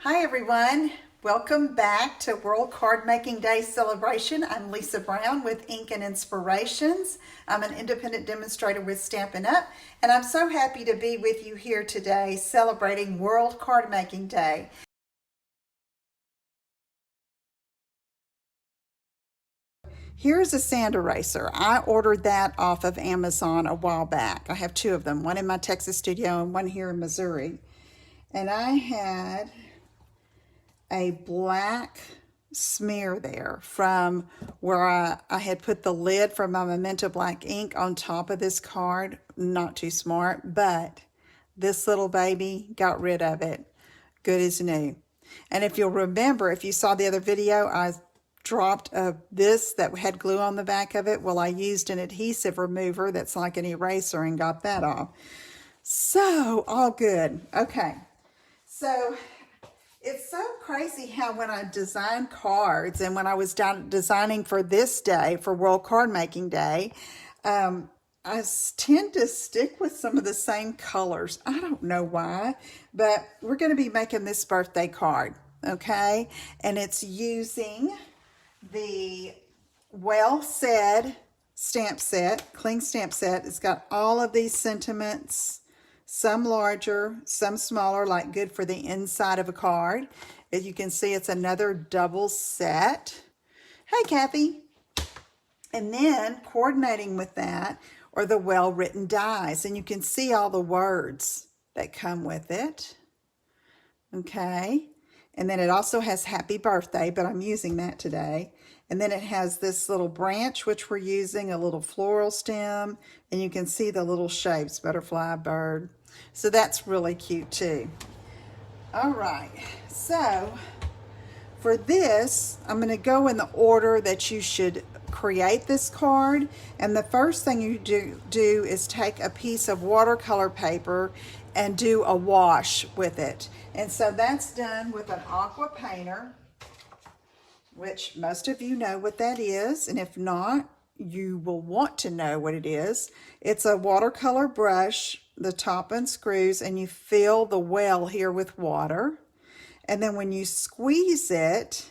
Hi everyone, welcome back to World Card Making Day celebration. I'm Lisa Brown with Ink and Inspirations. I'm an independent demonstrator with Stampin' Up, and I'm so happy to be with you here today celebrating World Card Making Day. Here's a sand eraser. I ordered that off of Amazon a while back. I have two of them, one in my Texas studio and one here in Missouri. And I had a black smear there from where I had put the lid from my Memento Black ink on top of this card. Not too smart, but this little baby got rid of it. Good as new. And if you'll remember, if you saw the other video, I dropped this that had glue on the back of it. Well, I used an adhesive remover that's like an eraser and got that off. So, all good. Okay. So, it's so crazy how when I design cards and when I was designing for this day, for World Card Making Day, I tend to stick with some of the same colors. I don't know why, but we're going to be making this birthday card, okay? And it's using the Well Said stamp set, cling stamp set. It's got all of these sentiments, some larger, some smaller, like good for the inside of a card. As you can see, it's another double set. Hey, Kathy. And then coordinating with that are the well-written dies. And you can see all the words that come with it. Okay. And then it also has happy birthday, but I'm using that today. And then it has this little branch, which we're using, a little floral stem. And you can see the little shapes, butterfly, bird. So that's really cute too. All right, so for this, I'm going to go in the order that you should create this card. And the first thing you do is take a piece of watercolor paper and do a wash with it. And so that's done with an aqua painter, which most of you know what that is. And if not, you will want to know what it is. It's a watercolor brush. The top unscrews and you fill the well here with water. And then when you squeeze it,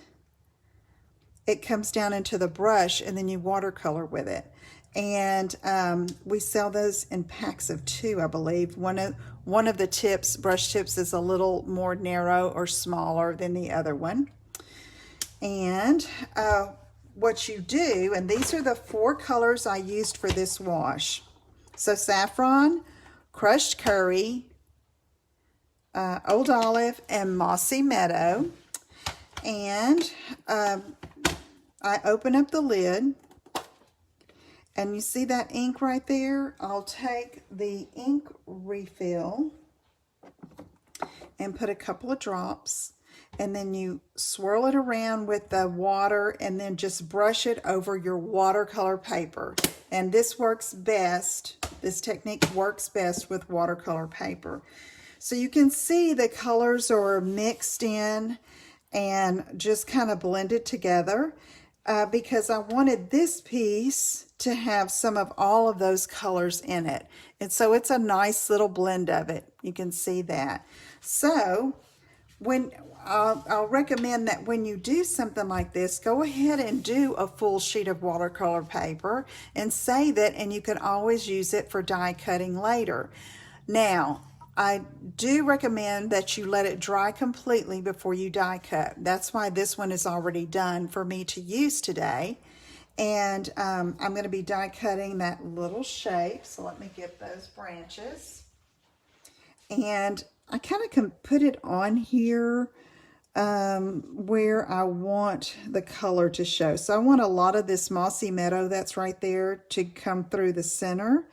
it comes down into the brush and then you watercolor with it. And we sell those in packs of 2, I believe. One of the tips, brush tips, is a little more narrow or smaller than the other one. And what you do, and these are the 4 colors I used for this wash. So saffron, crushed curry, old olive, and mossy meadow. And I open up the lid, and you see that ink right there? I'll take the ink refill and put a couple of drops, and then you swirl it around with the water and then just brush it over your watercolor paper. And this works best, this technique works best with watercolor paper. So you can see the colors are mixed in and just kind of blended together because I wanted this piece to have some of all of those colors in it. And so it's a nice little blend of it. You can see that. So I'll recommend that when you do something like this, go ahead and do a full sheet of watercolor paper and save it, and you can always use it for die cutting later. Now, I do recommend that you let it dry completely before you die cut. That's why this one is already done for me to use today. And I'm going to be die cutting that little shape. So let me get those branches. And I kind of can put it on here where I want the color to show. So I want a lot of this mossy meadow that's right there to come through the center.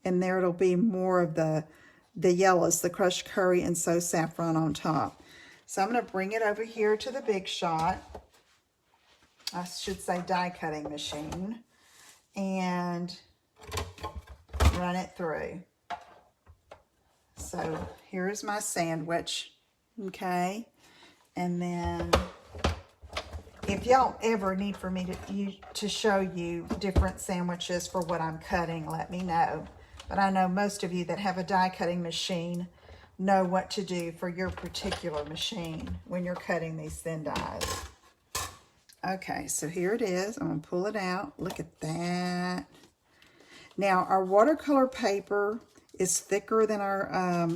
And there it'll be more of the yellows, the crushed curry, and so saffron on top. So I'm going to bring it over here to the Big Shot. I should say die cutting machine. And run it through. So here's my sandwich, okay? And then if y'all ever need for me to show you different sandwiches for what I'm cutting, let me know. But I know most of you that have a die cutting machine know what to do for your particular machine when you're cutting these thin dies. Okay, so here it is. I'm going to pull it out. Look at that. Now, our watercolor paper is thicker than our,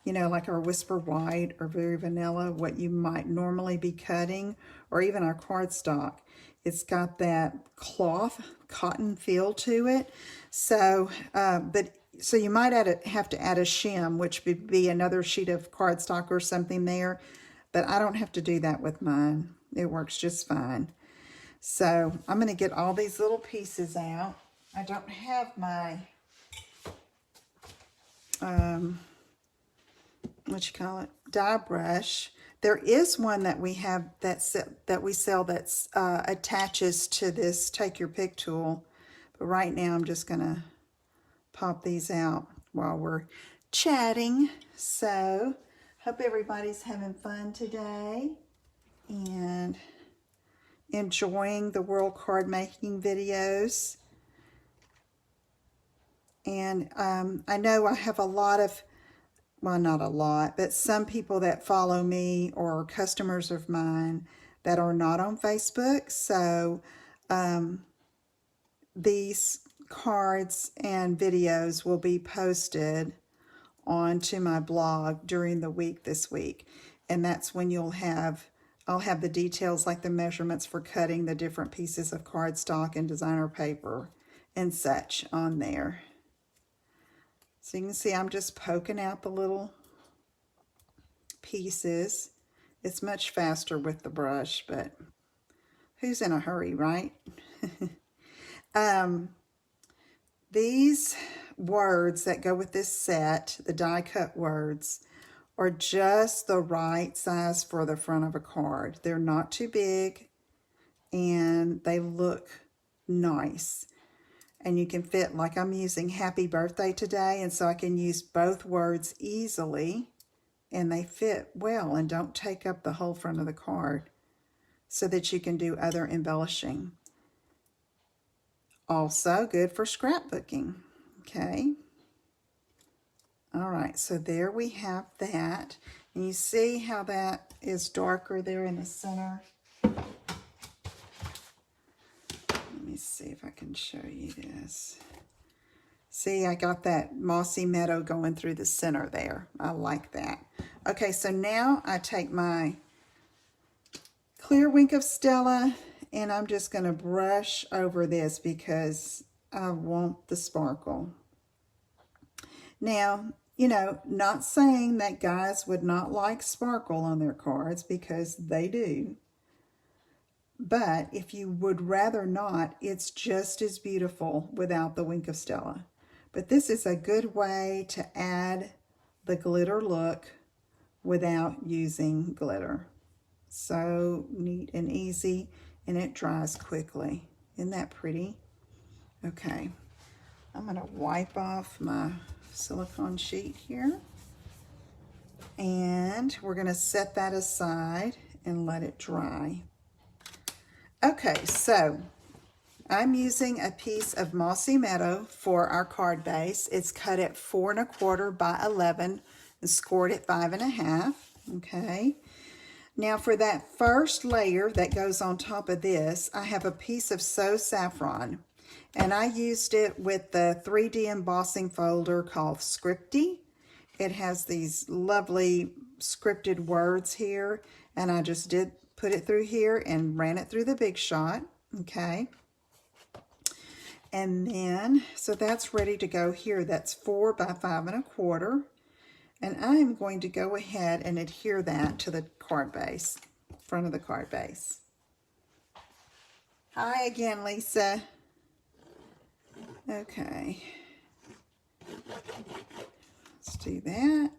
you know, like our Whisper White or Very Vanilla, what you might normally be cutting, or even our cardstock. It's got that cloth, cotton feel to it. So, so you might have to add a shim, which would be another sheet of cardstock or something there, but I don't have to do that with mine. It works just fine. So I'm going to get all these little pieces out. I don't have my, die brush. There is one that we have that we sell that's attaches to this Take Your Pick tool. But right now I'm just going to pop these out while we're chatting. So hope everybody's having fun today and enjoying the World Card Making videos. And I know I have a lot of, well, not a lot, but some people that follow me or customers of mine that are not on Facebook. So these cards and videos will be posted onto my blog during the week this week. And that's when I'll have the details like the measurements for cutting the different pieces of cardstock and designer paper and such on there. So you can see I'm just poking out the little pieces. It's much faster with the brush, but who's in a hurry, right? These words that go with this set, the die cut words, are just the right size for the front of a card. They're not too big and they look nice. And you can fit, like I'm using happy birthday today, and so I can use both words easily and they fit well and don't take up the whole front of the card, so that you can do other embellishing. Also good for scrapbooking. Okay. All right, so there we have that. And you see how that is darker there in the center? Let me see if I can show you this. See, I got that mossy meadow going through the center there. I like that. Okay, so now I take my clear Wink of Stella and I'm just going to brush over this because I want the sparkle. Now, you know, not saying that guys would not like sparkle on their cards, because they do. But if you would rather not, it's just as beautiful without the Wink of Stella. But this is a good way to add the glitter look without using glitter. So neat and easy, and it dries quickly. Isn't that pretty? Okay, I'm going to wipe off my silicone sheet here. And we're going to set that aside and let it dry. Okay, so I'm using a piece of Mossy Meadow for our card base. It's cut at 4 1/4 by 11 and scored at 5 1/2. Okay. Now for that first layer that goes on top of this, I have a piece of So Saffron. And I used it with the 3D embossing folder called Scripty. It has these lovely scripted words here. And I just did put it through here and ran it through the Big Shot. Okay. And then, so that's ready to go here. That's 4 by 5 1/4. And I am going to go ahead and adhere that to the card base, front of the card base. Hi again, Lisa. Okay. Let's do that.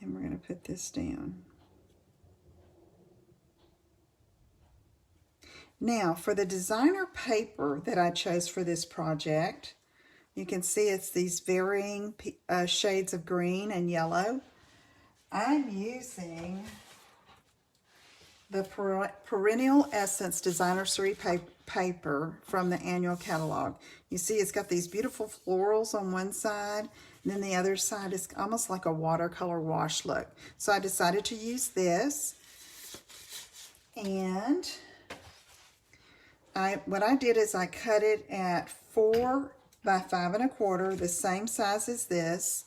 And we're going to put this down. Now, for the designer paper that I chose for this project, you can see it's these varying shades of green and yellow. I'm using the Perennial Essence Designer Series paper from the annual catalog. You see it's got these beautiful florals on one side, and then the other side is almost like a watercolor wash look. So I decided to use this, and what I did is I cut it at 4 by 5 1/4, the same size as this,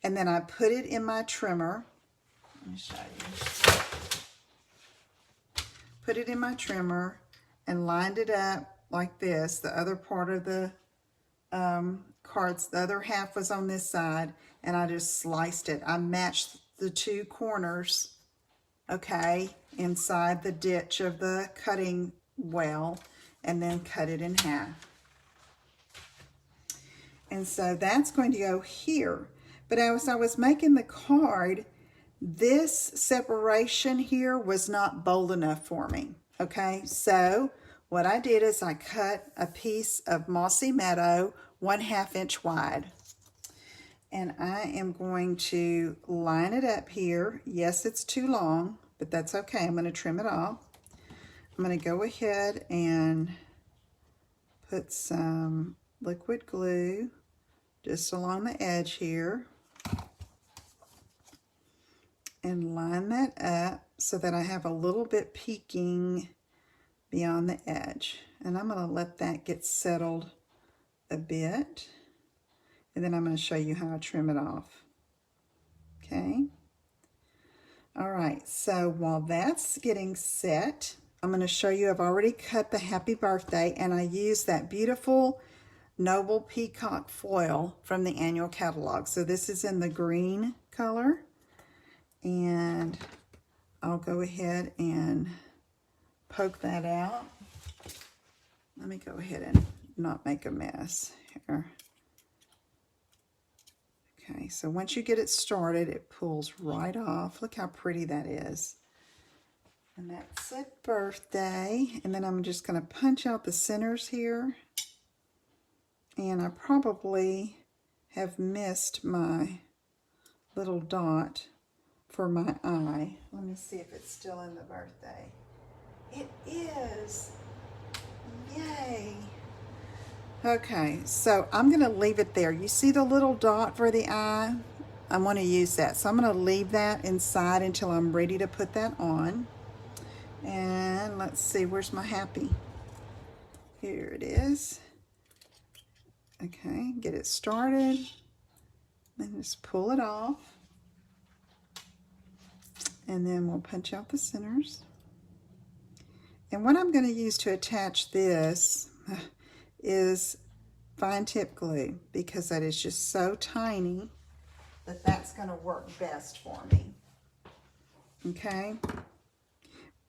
and then I put it in my trimmer. Let me show you. Put it in my trimmer and lined it up like this. The other part of the cards, the other half was on this side, and I just sliced it. I matched the two corners, okay, inside the ditch of the cutting well, and then cut it in half. And so that's going to go here. But as I was making the card, this separation here was not bold enough for me, okay? So what I did is I cut a piece of Mossy Meadow 1/2 inch wide. And I am going to line it up here. Yes, it's too long, but that's okay. I'm going to trim it off. I'm going to go ahead and put some liquid glue just along the edge here and line that up so that I have a little bit peeking beyond the edge. And I'm going to let that get settled a bit, and then I'm going to show you how I trim it off. Okay. All right, so while that's getting set, I'm going to show you I've already cut the happy birthday, and I used that beautiful Noble Peacock foil from the annual catalog. So this is in the green color, and I'll go ahead and poke that out. Let me go ahead and not make a mess here. Okay, so once you get it started, it pulls right off. Look how pretty that is. And that's a birthday. And then I'm just going to punch out the centers here. And I probably have missed my little dot for my eye. Let me see if it's still in the birthday. It is. Yay. Okay, so I'm going to leave it there. You see the little dot for the eye? I want to use that. So I'm going to leave that inside until I'm ready to put that on. And let's see, where's my happy? Here it is. Okay, get it started. Then just pull it off. And then we'll punch out the centers. And what I'm going to use to attach this is fine tip glue, because that is just so tiny that that's going to work best for me. Okay,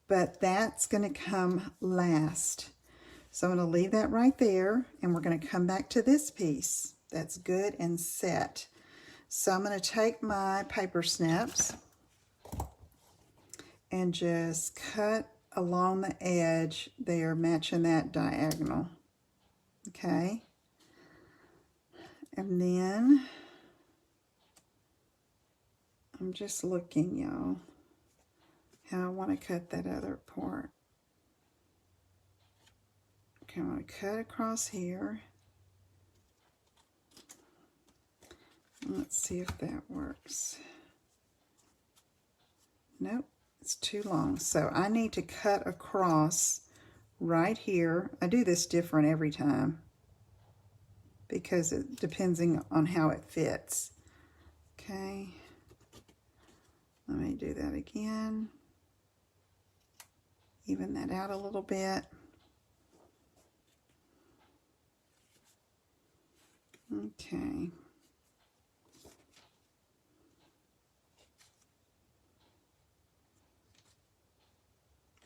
but that's going to come last. So I'm going to leave that right there, and we're going to come back to this piece that's good and set. So I'm going to take my paper snips and just cut along the edge there, matching that diagonal. Okay, and then I'm just looking, y'all, how I want to cut that other part. Okay, I'm going to cut across here. Let's see if that works. Nope, it's too long. So I need to cut across right here. I do this different every time because it depending on how it fits. Okay, let me do that again. Even that out a little bit. Okay.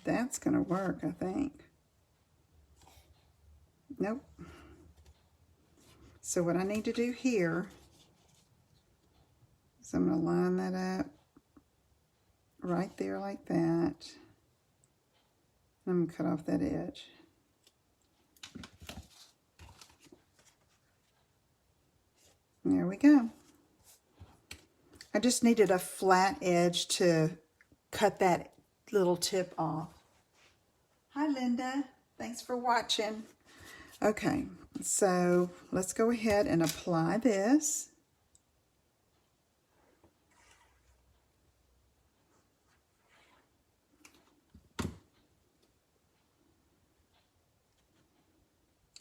That's going to work, I think. Nope. So what I need to do here is I'm going to line that up right there like that. I'm going to cut off that edge. There we go. I just needed a flat edge to cut that little tip off. Hi, Linda. Thanks for watching. Okay, so let's go ahead and apply this.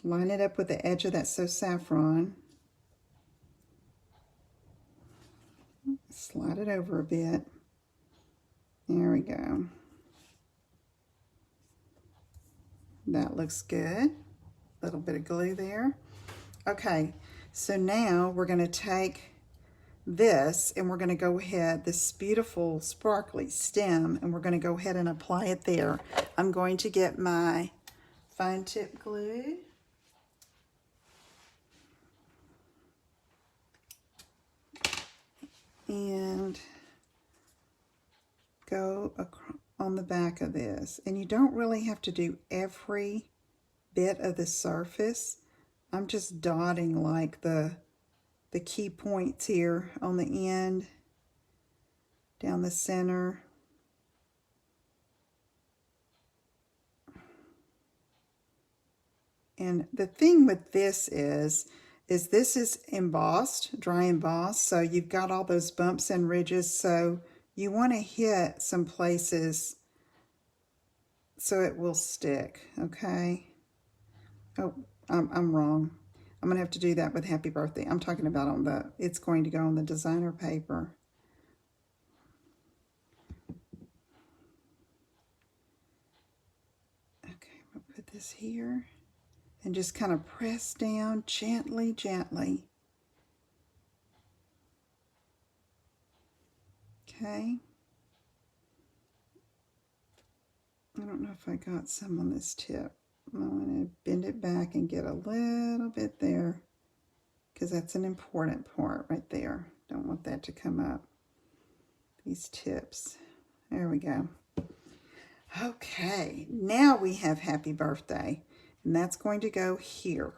Line it up with the edge of that So Saffron. Slide it over a bit. There we go. That looks good. A little bit of glue there. Okay, so now we're going to take this and we're going to go ahead, this beautiful sparkly stem, and we're going to go ahead and apply it there. I'm going to get my fine tip glue. And go on the back of this. And you don't really have to do every bit of the surface. I'm just dotting like the key points here on the end, down the center. And the thing with this is this is embossed, dry embossed, so you've got all those bumps and ridges, so you want to hit some places so it will stick, okay? Oh, I'm wrong. I'm going to have to do that with Happy Birthday. I'm talking about on the, it's going to go on the designer paper. Okay, I'm going to put this here and just kind of press down gently, gently. Okay. I don't know if I got some on this tip. I'm going to bend it back and get a little bit there because that's an important part right there. Don't want that to come up. These tips. There we go. Okay, now we have Happy Birthday, and that's going to go here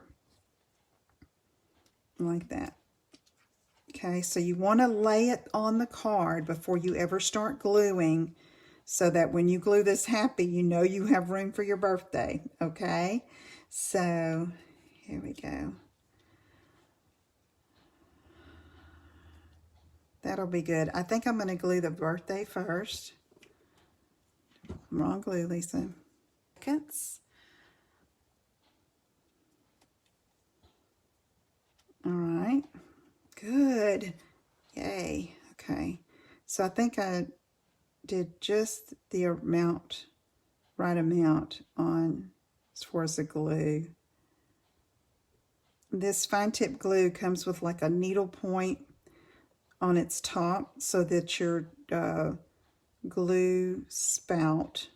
like that. Okay, so you want to lay it on the card before you ever start gluing, so that when you glue this happy, you know you have room for your birthday, okay? So, here we go. That'll be good. I think I'm going to glue the birthday first. Wrong glue, Lisa. Seconds. All right. Good. Yay. Okay. So I think I did just the amount, right amount on as far as the glue. This fine tip glue comes with like a needle point on its top so that your glue spout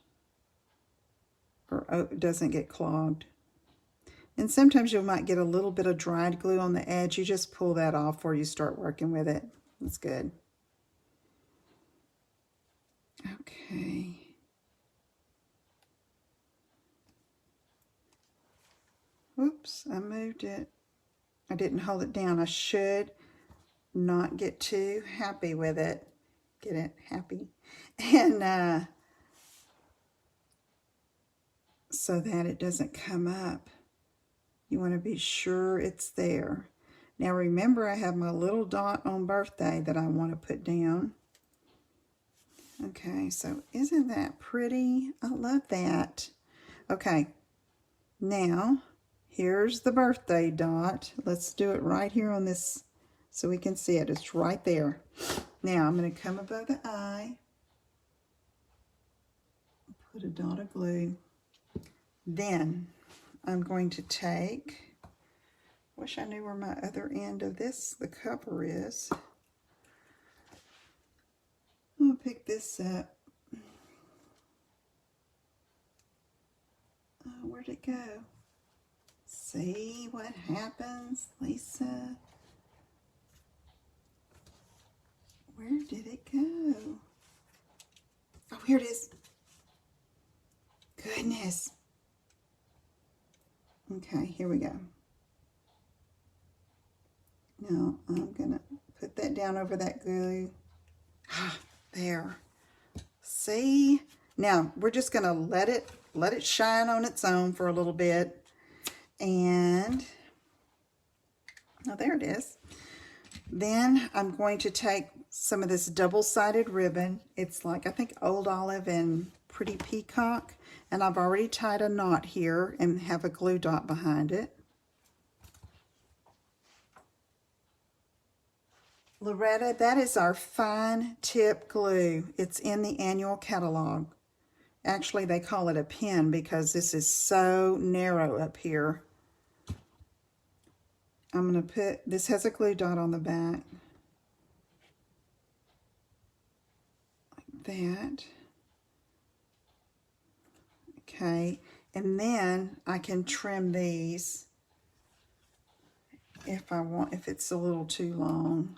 doesn't get clogged. And sometimes you might get a little bit of dried glue on the edge. You just pull that off before you start working with it. That's good. Okay. Oops, I moved it. I didn't hold it down. I should not get too happy with it. Get it? Happy. And so that it doesn't come up. You want to be sure it's there. Now remember, I have my little dot on birthday that I want to put down. Okay, so isn't that pretty? I love that. Okay, now here's the birthday dot. Let's do it right here on this so we can see it. It's right there. Now I'm going to come above the eye, put a dot of glue. Then I'm going to take, wish I knew where my other end of this, the cover is. I'm going to pick this up. Oh, where'd it go? See what happens, Lisa? Where did it go? Oh, here it is. Goodness. Okay, here we go. Now I'm going to put that down over that glue. Ah, there. See? Now, we're just going to let it shine on its own for a little bit. And, oh, there it is. Then I'm going to take some of this double-sided ribbon. It's like, I think, Old Olive and Pretty Peacock. And I've already tied a knot here and have a glue dot behind it. Loretta, that is our fine tip glue. It's in the annual catalog. Actually, they call it a pin because this is so narrow up here. I'm going to put, this has a glue dot on the back. Like that. Okay, and then I can trim these if I want, if it's a little too long.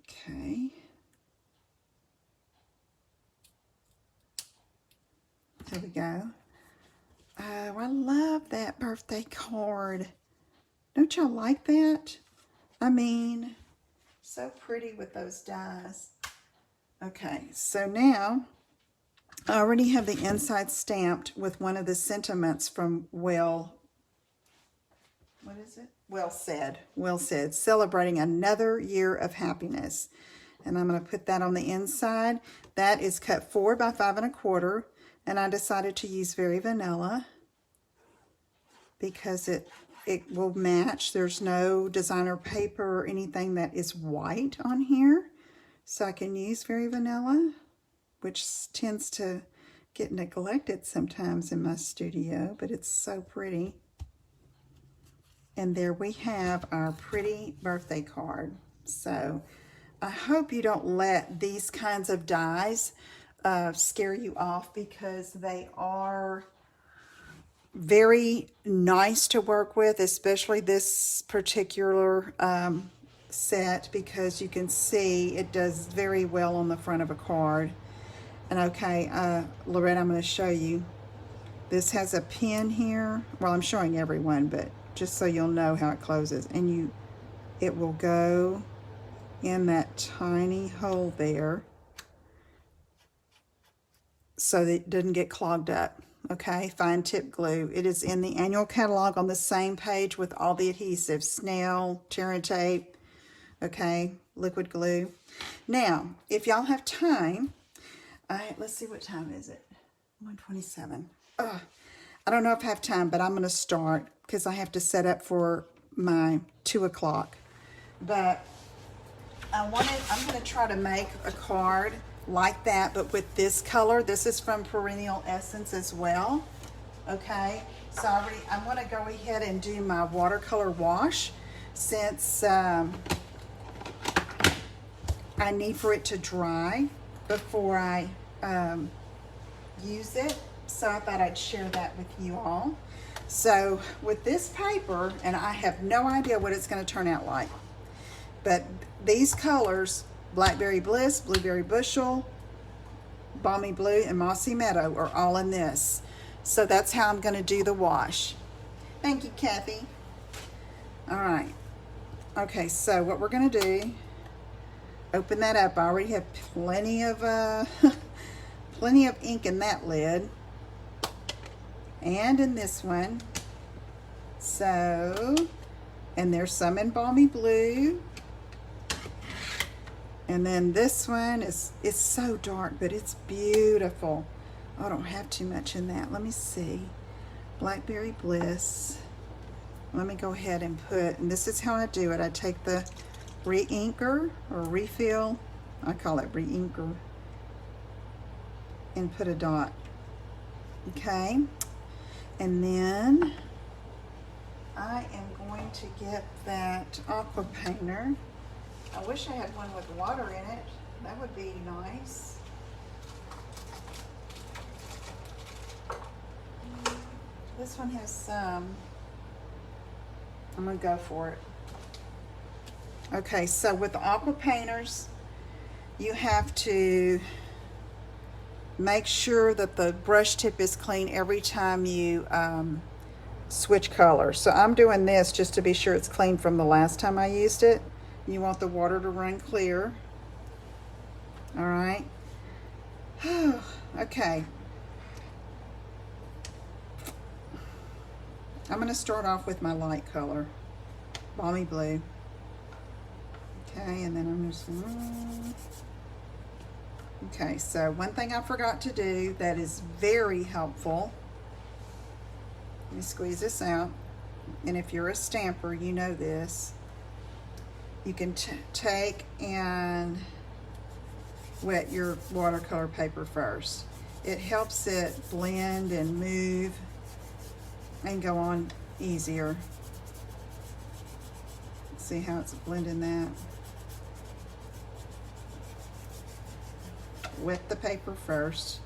Okay. There we go. Oh, I love that birthday card. Don't y'all like that? I mean, so pretty with those dies. Okay, so now I already have the inside stamped with one of the sentiments from Well Said, celebrating another year of happiness. And I'm going to put that on the inside. That is cut 4 by 5 1/4, and I decided to use Very Vanilla because it will match. There's no designer paper or anything that is white on here. So I can use Very Vanilla, which tends to get neglected sometimes in my studio, but it's so pretty. And there we have our pretty birthday card. So I hope you don't let these kinds of dies scare you off, because they are very nice to work with, especially this particular set, because you can see it does very well on the front of a card. And okay, Loretta, I'm going to show you. This has a pin here. Well, I'm showing everyone, but just so you'll know how it closes. And it will go in that tiny hole there so that it doesn't get clogged up. Okay, fine tip glue. It is in the annual catalog on the same page with all the adhesives, snail, tear and tape, okay, liquid glue. Now, if y'all have time, let's see, what time is it? 1:27. I don't know if I have time, but I'm going to start because I have to set up for my 2 o'clock. But I'm going to try to make a card like that, but with this color. This is from Perennial Essence as well. Okay, so I'm going to go ahead and do my watercolor wash, since I need for it to dry before I use it. So I thought I'd share that with you all. So with this paper, and I have no idea what it's going to turn out like, but these colors, Blackberry Bliss, Blueberry Bushel, Balmy Blue, and Mossy Meadow, are all in this. So that's how I'm going to do the wash. Thank you, Kathy. All right. Okay, so what we're going to do, open that up. I already have plenty of plenty of ink in that lid, and in this one. So, and there's some in Balmy Blue. And then this one is so dark, but it's beautiful. I don't have too much in that. Let me see. Blackberry Bliss. Let me go ahead and put, and this is how I do it. I take the re-inker or refill, I call it re-inker, and put a dot. Okay. And then I am going to get that aqua painter. I wish I had one with water in it. That would be nice. This one has some. I'm going to go for it. Okay, so with the aqua painters, you have to make sure that the brush tip is clean every time you switch colors. So I'm doing this just to be sure it's clean from the last time I used it. You want the water to run clear. All right. Okay. I'm going to start off with my light color, Balmy Blue. Okay, and then I'm just... Okay, so one thing I forgot to do that is very helpful. Let me squeeze this out. And if you're a stamper, you know this. You can take and wet your watercolor paper first. It helps it blend and move and go on easier. See how it's blending that? Wet the paper first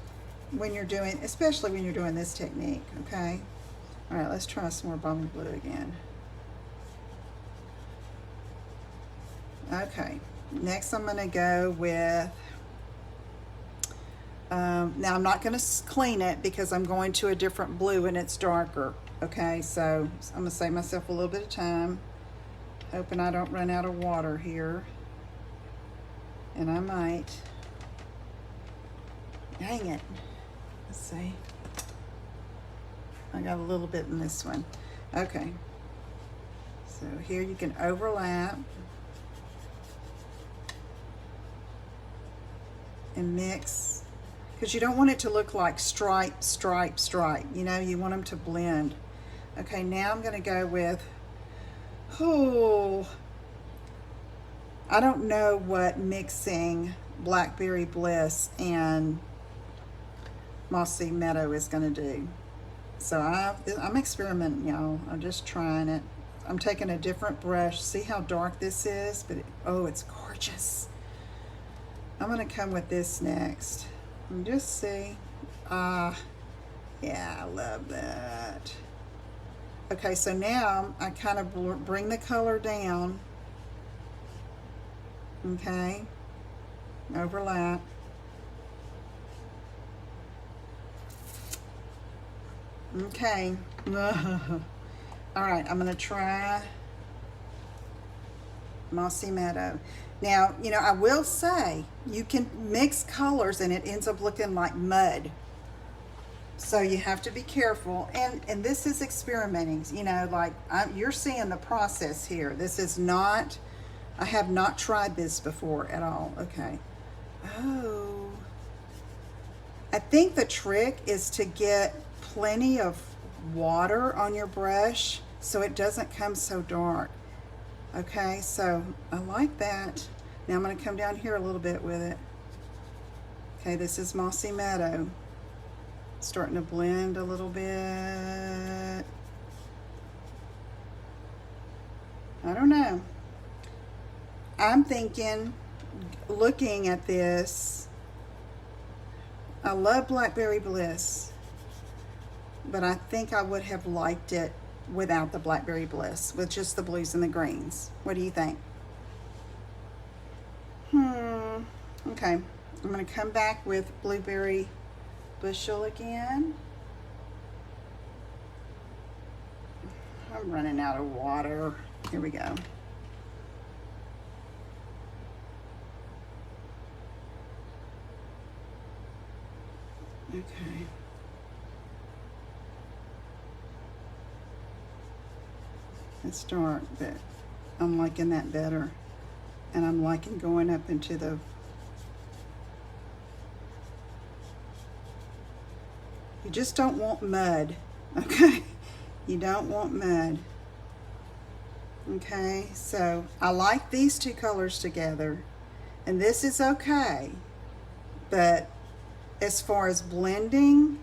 when you're doing, especially when you're doing this technique, okay? All right, let's try some more Balmy Blue again. Okay, next I'm gonna go with, now I'm not gonna clean it because I'm going to a different blue and it's darker, okay? So I'm gonna save myself a little bit of time, hoping I don't run out of water here, and I might. Dang it. Let's see. I got a little bit in this one. Okay. So here you can overlap and mix, because you don't want it to look like stripe, stripe, stripe. You know, you want them to blend. Okay, now I'm going to go with, I don't know what mixing Blackberry Bliss and Mossy Meadow is going to do. So I'm experimenting, y'all. I'm just trying it. I'm taking a different brush. See how dark this is? But it's gorgeous. I'm going to come with this next and just see. Yeah, I love that. Okay, so now I kind of bring the color down. Okay, overlap. Okay. All right, I'm going to try Mossy Meadow. Now, you know, I will say you can mix colors and it ends up looking like mud. So you have to be careful. And this is experimenting, you know, like you're seeing the process here. This is not, I have not tried this before at all. Okay. Oh. I think the trick is to get plenty of water on your brush so it doesn't come so dark. Okay, so I like that. Now I'm going to come down here a little bit with it. Okay, this is Mossy Meadow. Starting to blend a little bit. I don't know. I'm thinking, looking at this, I love Blackberry Bliss, but I think I would have liked it without the Blackberry Bliss, with just the blues and the greens. What do you think? Okay, I'm going to come back with Blueberry Bushel again. I'm running out of water. Here we go. Okay. It's dark, but I'm liking that better. And I'm liking going up into the... You just don't want mud, okay? You don't want mud. Okay, so I like these two colors together. And this is okay. But as far as blending,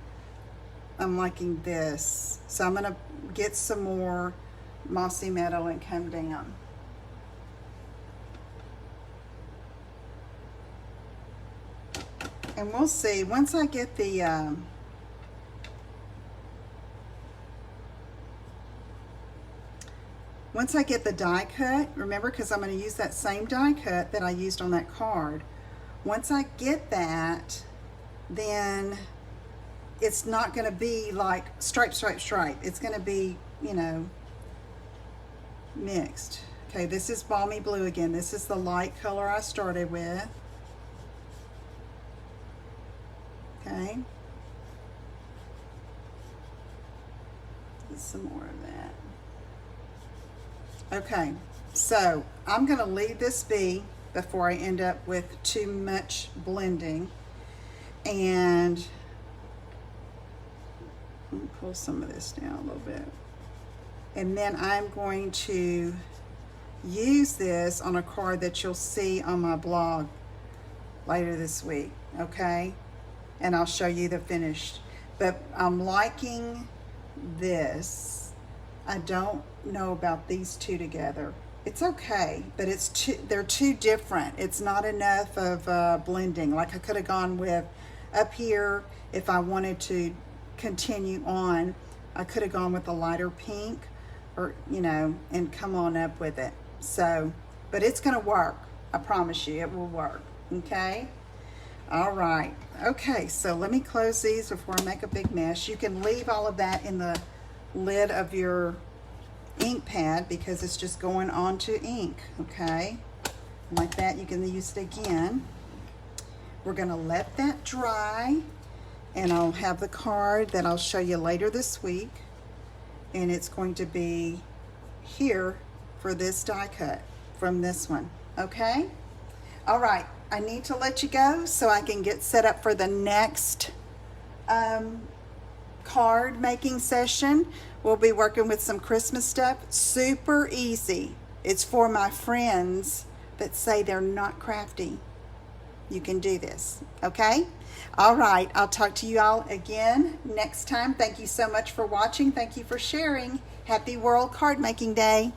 I'm liking this. So I'm going to get some more Mossy Meadow and come down. And we'll see, once I get the die cut, remember, because I'm going to use that same die cut that I used on that card. Once I get that, then it's not going to be like stripe, stripe, stripe. It's going to be, you know, mixed. Okay, this is Balmy Blue again. This is the light color I started with. Okay. Get some more of that. Okay, so I'm going to leave this be before I end up with too much blending. And let me pull some of this down a little bit. And then I'm going to use this on a card that you'll see on my blog later this week, okay? And I'll show you the finished. But I'm liking this. I don't know about these two together. It's okay, but they're too different. It's not enough of blending. Like I could have gone with up here, if I wanted to continue on, I could have gone with a lighter pink, or, you know, and come on up with it. So, but it's gonna work. I promise you, it will work, okay? All right, okay, so let me close these before I make a big mess. You can leave all of that in the lid of your ink pad because it's just going onto ink, okay? Like that, you can use it again. We're gonna let that dry, and I'll have the card that I'll show you later this week, and it's going to be here for this die cut from this one, okay? All right, I need to let you go so I can get set up for the next card making session. We'll be working with some Christmas stuff. Super easy. It's for my friends that say they're not crafty. You can do this, okay? All right, I'll talk to you all again next time. Thank you so much for watching. Thank you for sharing. Happy World Card Making Day.